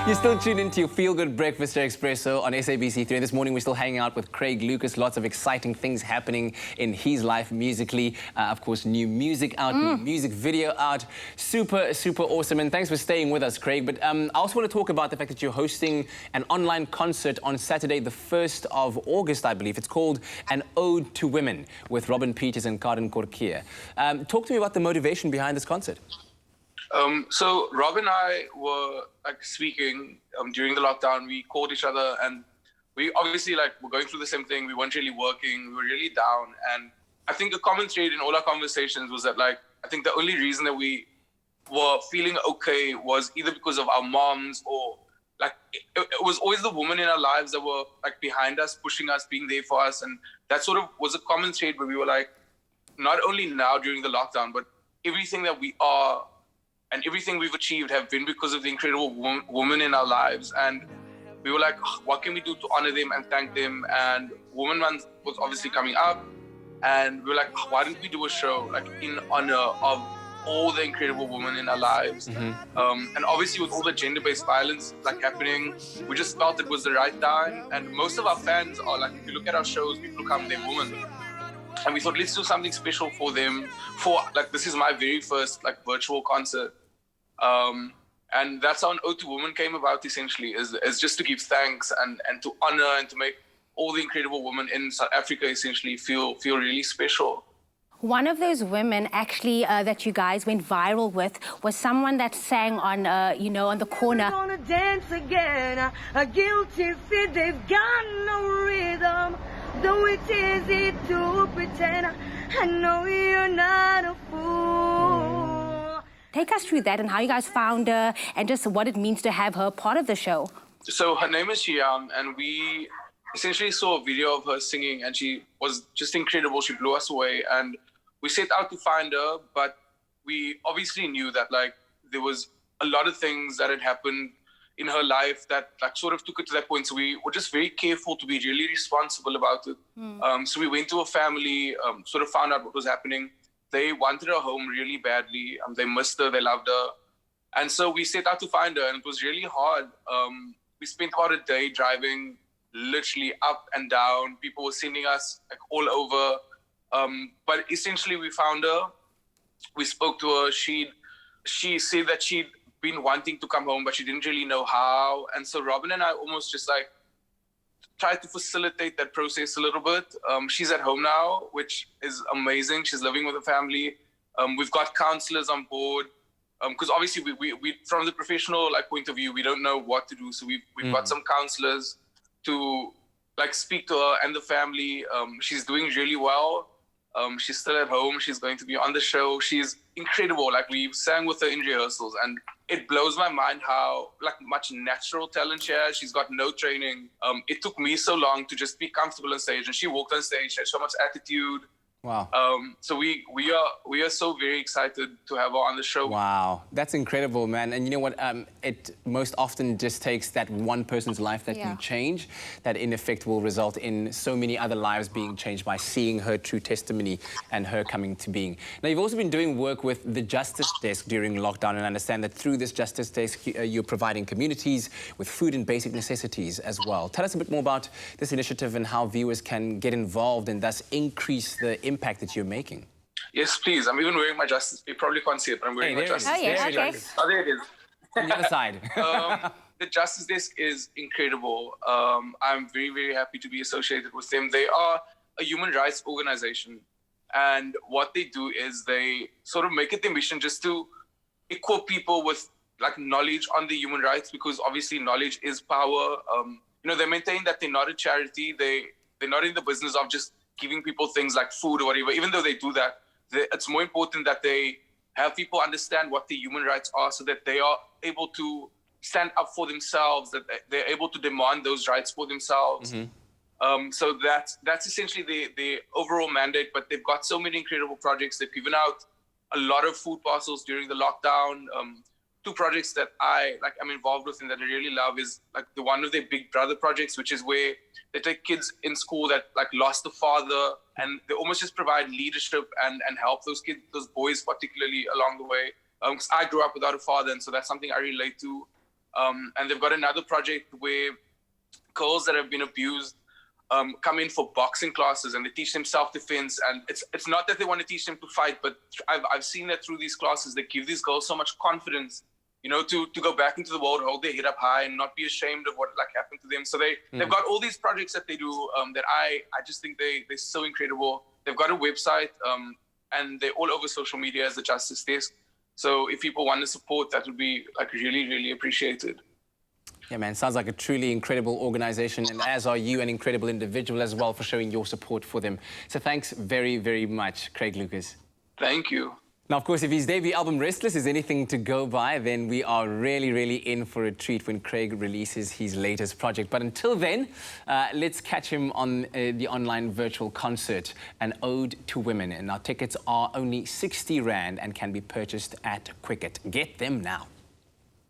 You're still tuned into your feel-good breakfast at Expresso on SABC3. This morning, we're still hanging out with Craig Lucas. Lots of exciting things happening in his life musically. Of course, new music out, new music video out. Super, super awesome. And thanks for staying with us, Craig. But I also want to talk about the fact that you're hosting an online concert on Saturday, the 1st of August, I believe. It's called An Ode to Women with Robin Peters and Karen Korkier. Talk to me about the motivation behind this concert. So Rob and I were speaking during the lockdown. We called each other and we obviously were going through the same thing. We weren't really working. We were really down. And I think the common thread in all our conversations was that I think the only reason that we were feeling okay was either because of our moms or it was always the women in our lives that were behind us, pushing us, being there for us. And that sort of was a common thread where we were not only now during the lockdown, but everything that we are and everything we've achieved have been because of the incredible women in our lives. And we were what can we do to honor them and thank them? And Women Month was obviously coming up. And we were why don't we do a show in honor of all the incredible women in our lives? And obviously with all the gender-based violence happening, we just felt it was the right time. And most of our fans are if you look at our shows, people come, they're women. And we thought, let's do something special for them. This is my very first virtual concert. And that's how An Ode to Women came about, essentially, is just to give thanks and to honor and to make all the incredible women in South Africa essentially feel really special. One of those women actually that you guys went viral with was someone that sang on, on the corner. Gonna dance again, a guilty fit, they've got no rhythm. Though it's easy to pretend, I know you're not a fool. Take us through that and how you guys found her and just what it means to have her part of the show. So her name is Xiang, and we essentially saw a video of her singing, and she was just incredible. She blew us away, and we set out to find her, but we obviously knew that there was a lot of things that had happened in her life that sort of took it to that point. So we were just very careful to be really responsible about it. So we went to her family, sort of found out what was happening. They wanted her home really badly. They missed her, they loved her. And so we set out to find her, and it was really hard. We spent about a day driving literally up and down. People were sending us all over. But essentially we found her. We spoke to her. She said that she'd been wanting to come home, but she didn't really know how. And so Robin and I almost just tried to facilitate that process a little bit. She's at home now, which is amazing. She's living with her family. We've got counselors on board. Because obviously we from the professional point of view, we don't know what to do. So we've got some counselors to speak to her and the family. She's doing really well. She's still at home. She's going to be on the show. She's incredible. We sang with her in rehearsals, and it blows my mind how much natural talent she has. She's got no training. It took me so long to just be comfortable on stage, and she walked on stage. She had so much attitude. Wow. So we are so very excited to have her on the show. Wow, that's incredible, man. And you know what? It most often just takes that one person's life that you change, that in effect will result in so many other lives being changed by seeing her true testimony and her coming to being. Now, you've also been doing work with the Justice Desk during lockdown, and I understand that through this Justice Desk, you're providing communities with food and basic necessities as well. Tell us a bit more about this initiative and how viewers can get involved and thus increase the impact that you're making. Yes, please. I'm even wearing my Justice. You probably can't see it, but I'm wearing my Justice. Oh, yeah, okay. Oh, there it is. On the other side. The Justice Desk is incredible. I'm very, very happy to be associated with them. They are a human rights organization. And what they do is they sort of make it their mission just to equip people with knowledge on the human rights, because obviously knowledge is power. They maintain that they're not a charity. They're not in the business of just giving people things like food or whatever. Even though they do that, it's more important that they have people understand what the human rights are, so that they are able to stand up for themselves, that they're able to demand those rights for themselves. So that's essentially the overall mandate. But they've got so many incredible projects. They've given out a lot of food parcels during the lockdown. Two projects that I'm involved with and that I really love is the one of their Big Brother projects, which is where they take kids in school that lost a father, and they almost just provide leadership and help those kids, those boys particularly, along the way. I grew up without a father, and so that's something I relate to. And they've got another project where girls that have been abused come in for boxing classes, and they teach them self-defense. And it's not that they want to teach them to fight, but I've seen that through these classes, they give these girls so much confidence, you know, to go back into the world, hold their head up high and not be ashamed of what like happened to them. So they've got all these projects that they do that I just think they're so incredible. They've got a website and they're all over social media as the Justice Desk. So if people want to support, that would be like really, really appreciated. Yeah, man, sounds like a truly incredible organization, and as are you, an incredible individual as well, for showing your support for them. So thanks very, very much, Craig Lucas. Thank you. Now, of course, if his debut album, Restless, is anything to go by, then we are really, really in for a treat when Craig releases his latest project. But until then, let's catch him on the online virtual concert, An Ode to Women. And our tickets are only 60 Rand and can be purchased at Quicket. Get them now.